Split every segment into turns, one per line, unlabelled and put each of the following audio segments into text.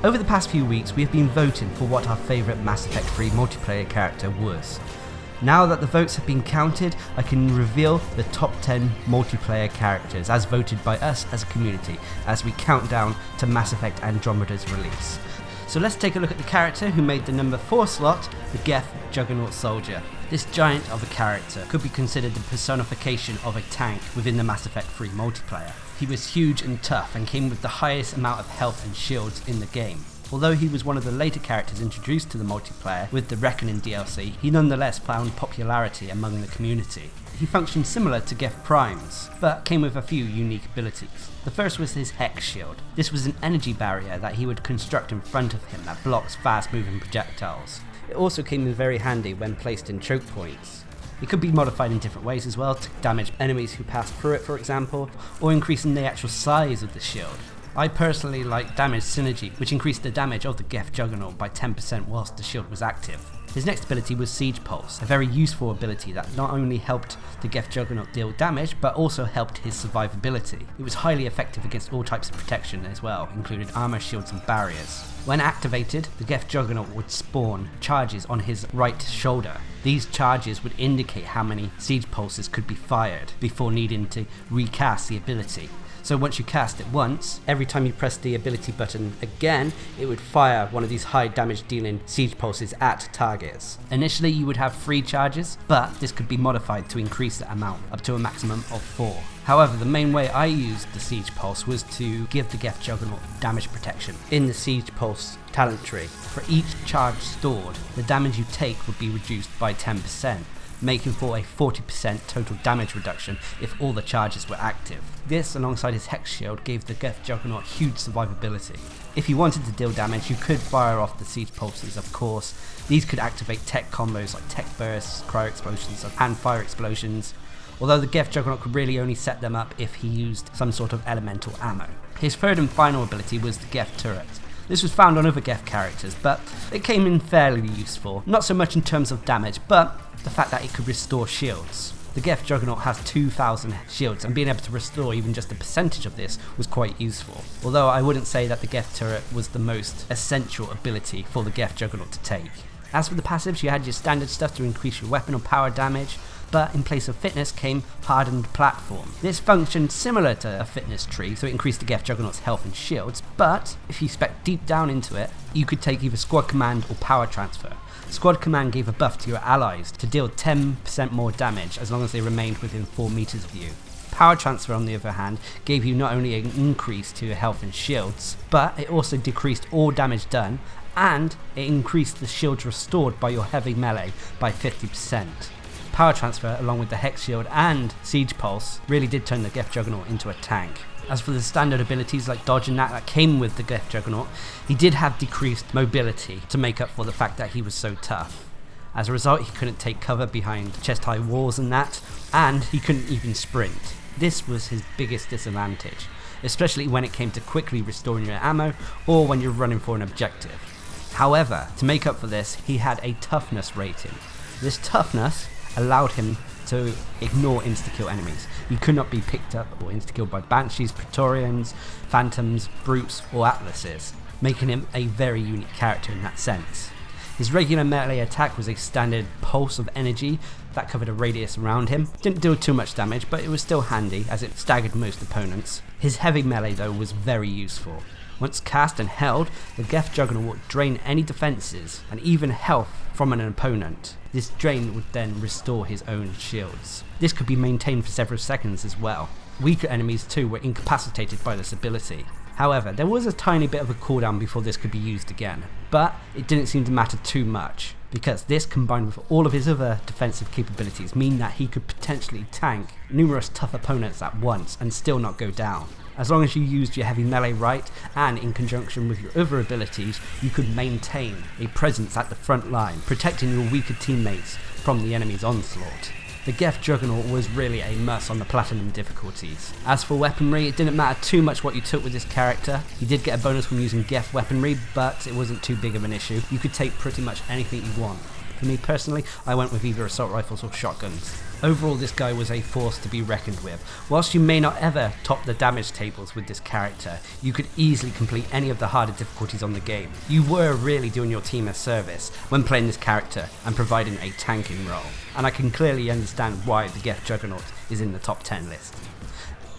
Over the past few weeks we have been voting for what our favourite Mass Effect 3 multiplayer character was. Now that the votes have been counted, I can reveal the top 10 multiplayer characters as voted by us as a community as we count down to Mass Effect Andromeda's release. So let's take a look at the character who made the number 4 slot, the Geth Juggernaut Soldier. This giant of a character could be considered the personification of a tank within the Mass Effect 3 multiplayer. He was huge and tough and came with the highest amount of health and shields in the game. Although he was one of the later characters introduced to the multiplayer with the Reckoning DLC, he nonetheless found popularity among the community. He functioned similar to Geth Prime's, but came with a few unique abilities. The first was his Hex Shield. This was an energy barrier that he would construct in front of him that blocks fast moving projectiles. It also came in very handy when placed in choke points. It could be modified in different ways as well to damage enemies who passed through it, for example, or increasing the actual size of the shield. I personally like Damage Synergy, which increased the damage of the Geth Juggernaut by 10% whilst the shield was active. His next ability was Siege Pulse, a very useful ability that not only helped the Geth Juggernaut deal damage, but also helped his survivability. It was highly effective against all types of protection as well, including armor, shields and barriers. When activated, the Geth Juggernaut would spawn charges on his right shoulder. These charges would indicate how many Siege Pulses could be fired before needing to recast the ability. So once you cast it once, every time you press the ability button again, it would fire one of these high damage dealing siege pulses at targets. Initially you would have 3 charges, but this could be modified to increase the amount up to a maximum of 4. However, the main way I used the Siege Pulse was to give the Geth Juggernaut damage protection. In the Siege Pulse talent tree, for each charge stored, the damage you take would be reduced by 10%. Making for a 40% total damage reduction if all the charges were active. This, alongside his Hex Shield, gave the Geth Juggernaut huge survivability. If you wanted to deal damage, you could fire off the Siege Pulses, of course. These could activate tech combos like Tech Bursts, Cryo Explosions and Fire Explosions, although the Geth Juggernaut could really only set them up if he used some sort of elemental ammo. His third and final ability was the Geth Turret. This was found on other Geth characters, but it came in fairly useful, not so much in terms of damage, but the fact that it could restore shields. The Geth Juggernaut has 2,000 shields, and being able to restore even just a percentage of this was quite useful. Although I wouldn't say that the Geth Turret was the most essential ability for the Geth Juggernaut to take. As for the passives, you had your standard stuff to increase your weapon or power damage, but in place of fitness came Hardened Platform. This functioned similar to a fitness tree, so it increased the Geth Juggernaut's health and shields, but if you spec deep down into it, you could take either Squad Command or Power Transfer. Squad Command gave a buff to your allies to deal 10% more damage as long as they remained within 4 meters of you. Power Transfer, on the other hand, gave you not only an increase to your health and shields, but it also decreased all damage done, and it increased the shields restored by your heavy melee by 50%. Power Transfer, along with the Hex Shield and Siege Pulse, really did turn the Geth Juggernaut into a tank. As for the standard abilities like Dodge and that came with the Geth Juggernaut, he did have decreased mobility to make up for the fact that he was so tough. As a result, he couldn't take cover behind chest-high walls and that, and he couldn't even sprint. This was his biggest disadvantage, especially when it came to quickly restoring your ammo or when you're running for an objective. However, to make up for this, he had a toughness rating. This toughness allowed him to ignore insta-kill enemies. He could not be picked up or insta-killed by Banshees, Praetorians, Phantoms, Brutes or Atlases, making him a very unique character in that sense. His regular melee attack was a standard pulse of energy that covered a radius around him. Didn't do too much damage, but it was still handy as it staggered most opponents. His heavy melee though was very useful. Once cast and held, the Geth Juggernaut would drain any defences and even health from an opponent. This drain would then restore his own shields. This could be maintained for several seconds as well. Weaker enemies too were incapacitated by this ability. However, there was a tiny bit of a cooldown before this could be used again, but it didn't seem to matter too much, because this combined with all of his other defensive capabilities mean that he could potentially tank numerous tough opponents at once and still not go down. As long as you used your heavy melee right, and in conjunction with your other abilities, you could maintain a presence at the front line, protecting your weaker teammates from the enemy's onslaught. The Geth Juggernaut was really a must on the Platinum difficulties. As for weaponry, it didn't matter too much what you took with this character. You did get a bonus from using Geth weaponry, but it wasn't too big of an issue. You could take pretty much anything you want. for me personally, I went with either assault rifles or shotguns. Overall, this guy was a force to be reckoned with. Whilst you may not ever top the damage tables with this character, you could easily complete any of the harder difficulties on the game. You were really doing your team a service when playing this character and providing a tanking role, and I can clearly understand why the Geth Juggernaut is in the top 10 list.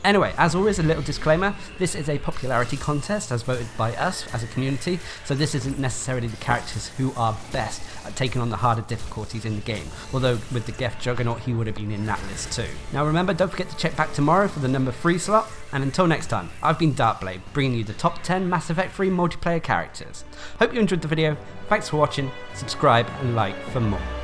Anyway, as always, a little disclaimer, this is a popularity contest as voted by us as a community, so this isn't necessarily the characters who are best at taking on the harder difficulties in the game, although with the Geth Juggernaut he would have been in that list too. Now remember, don't forget to check back tomorrow for the number 3 slot, and until next time, I've been Darcblade, bringing you the top 10 Mass Effect 3 multiplayer characters. Hope you enjoyed the video, thanks for watching, subscribe and like for more.